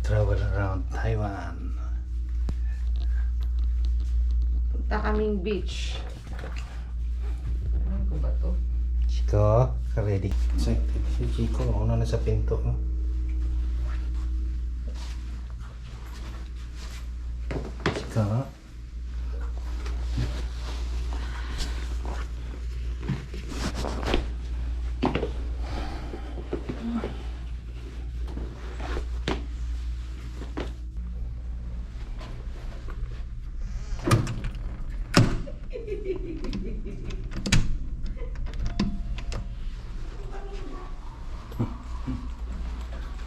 travel around Taiwan. Punta kaming beach. Ano ko ba to? Chico, ka-ready? Excited si Chico. Una na sa pinto. No? Chico.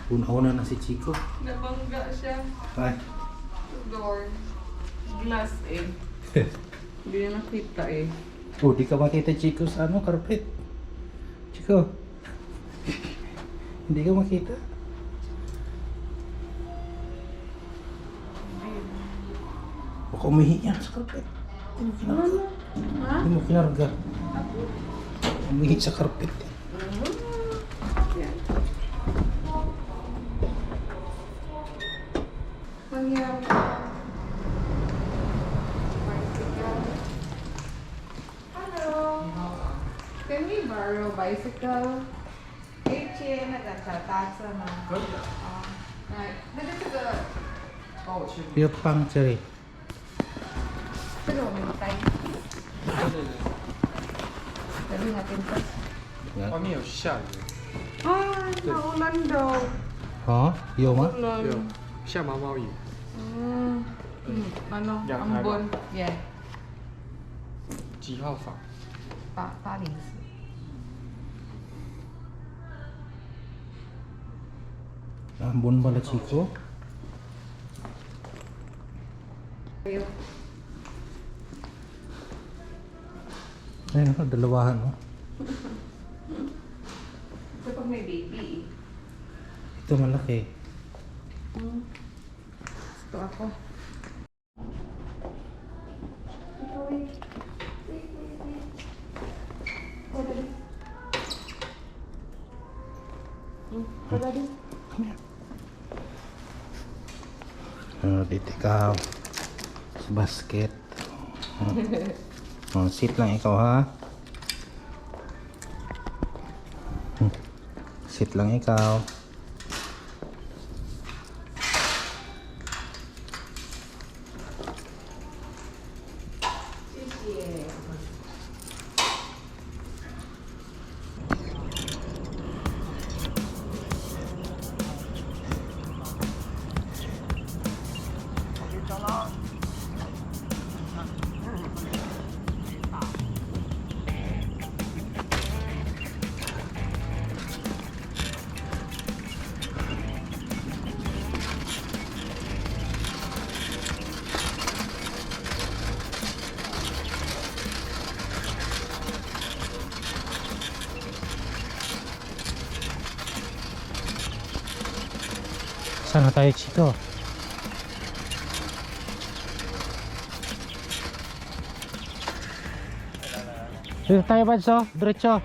Una-una na si Chico. Nabangga siya. Ay. Door. Glass eh. Hindi na nakita eh. Oh, di ka makita Chico sa ano, carpet. Chico. Hindi ka makita. Baka umihi yan sa carpet. Hindi mo kinarga. Ha? Hindi mo kinarga. Umihi sa carpet. Yan. Mangyari. Bicycle. Hello. Can we borrow bicycle? H&M nagkatasa na. 可以的。那就这个，帮我去。 Piyot pang, Cherry. 这个我没带。对对对， Dali natin to. 外面有下雨， Ah, naulan daw. Ha? Yo ma? 有 Ulan. 下毛毛雨。 Ano? Yang Ambon. Yeah. 几号房？ 804. Ambon pala Chico. Ayo. Ayun, dalawahan mo. Ito pag may baby. Ito malaki. Gusto ako. Ito wait. Wait. Oh, dali. Oh, dali. Dito ikaw. Sa basket. Sit lang ikaw ha. Sit lang ikaw. Sana tayo Chico. Dito tayo Badso, diretso.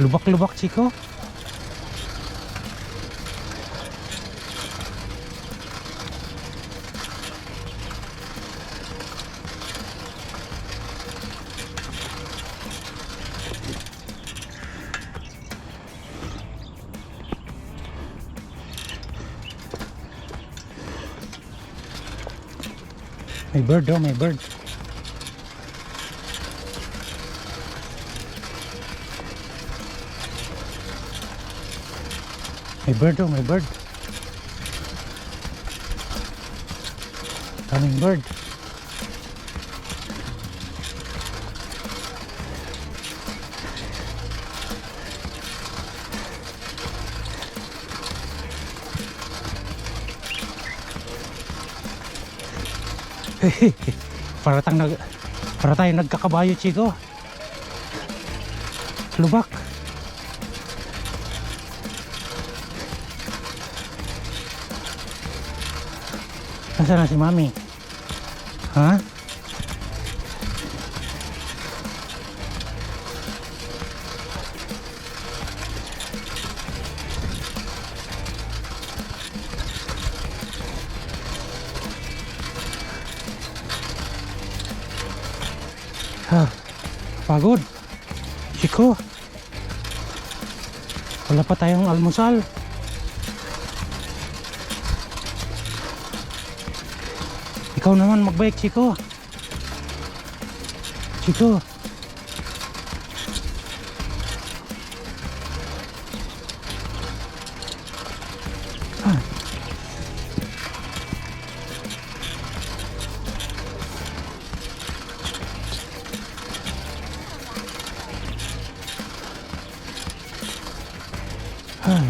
Lubak-lubak Chico. May bird oh, may bird. May bird oh, may bird. Coming bird. para tayong nagkakabayo Chico. Lubak. Nasaan na si Mami? Ha? Pagod. Chico. Wala pa tayong almusal. Ikaw naman magbike, Chico. Chico. Ay.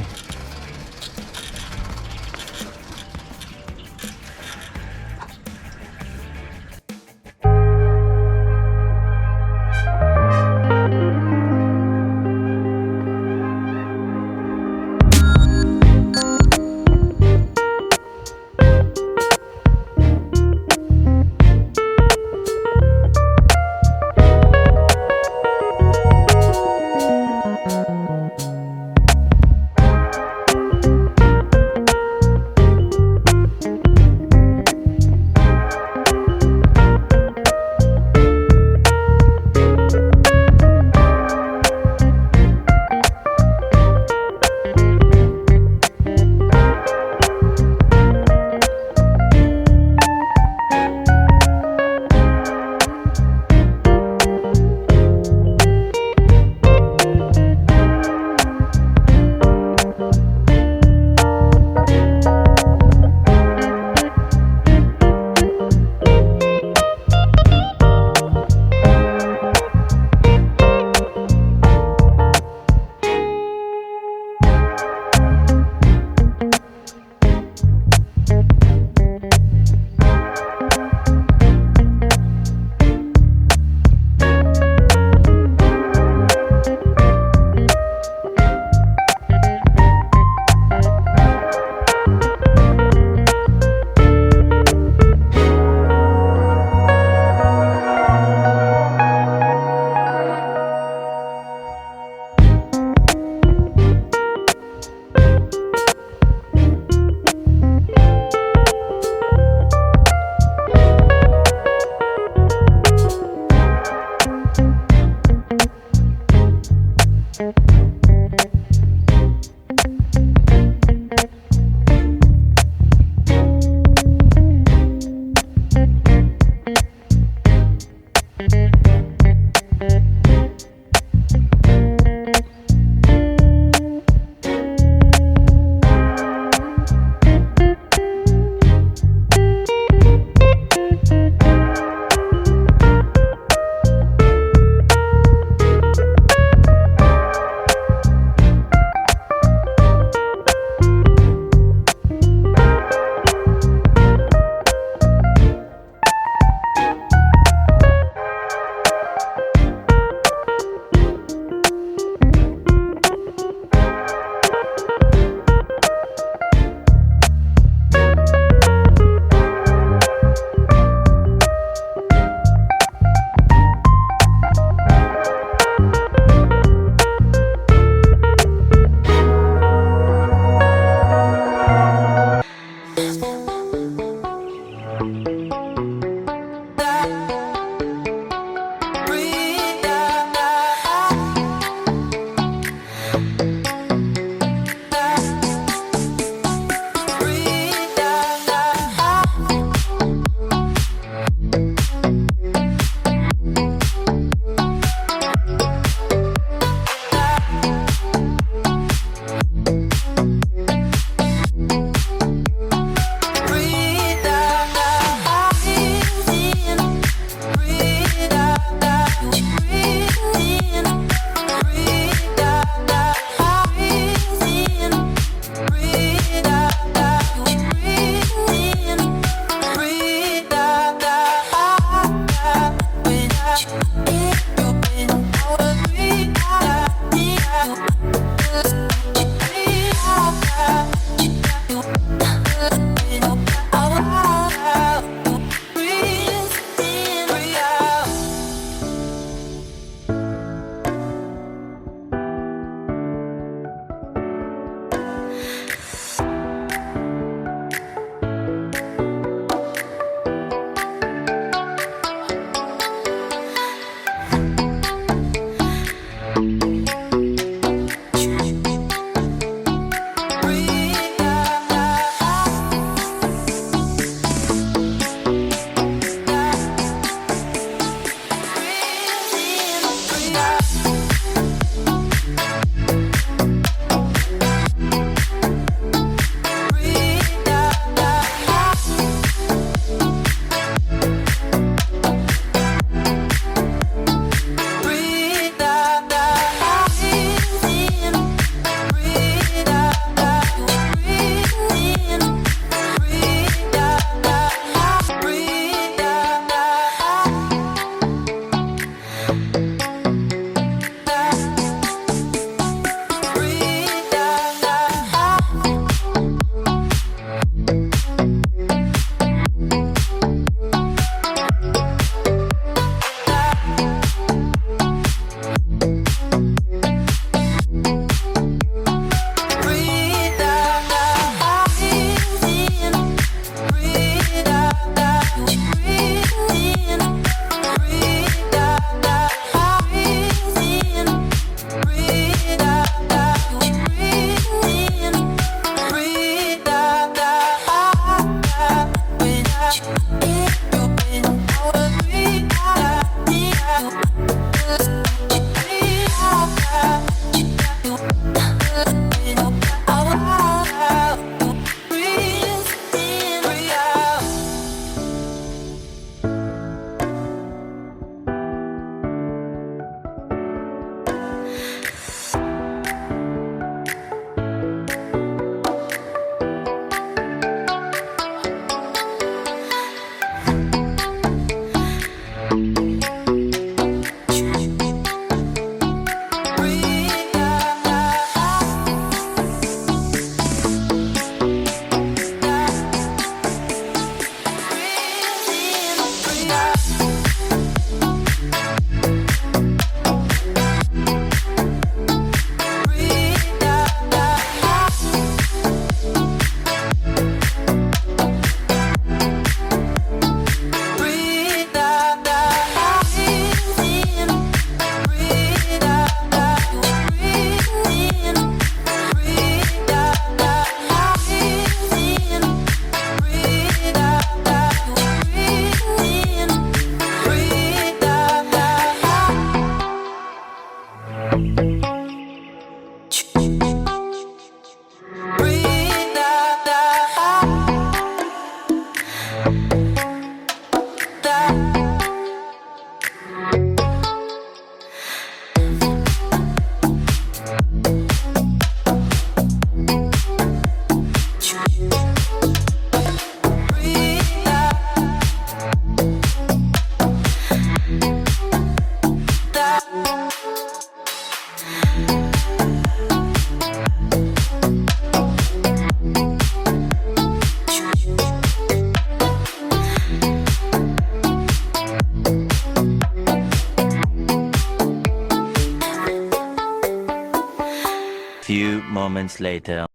moments later.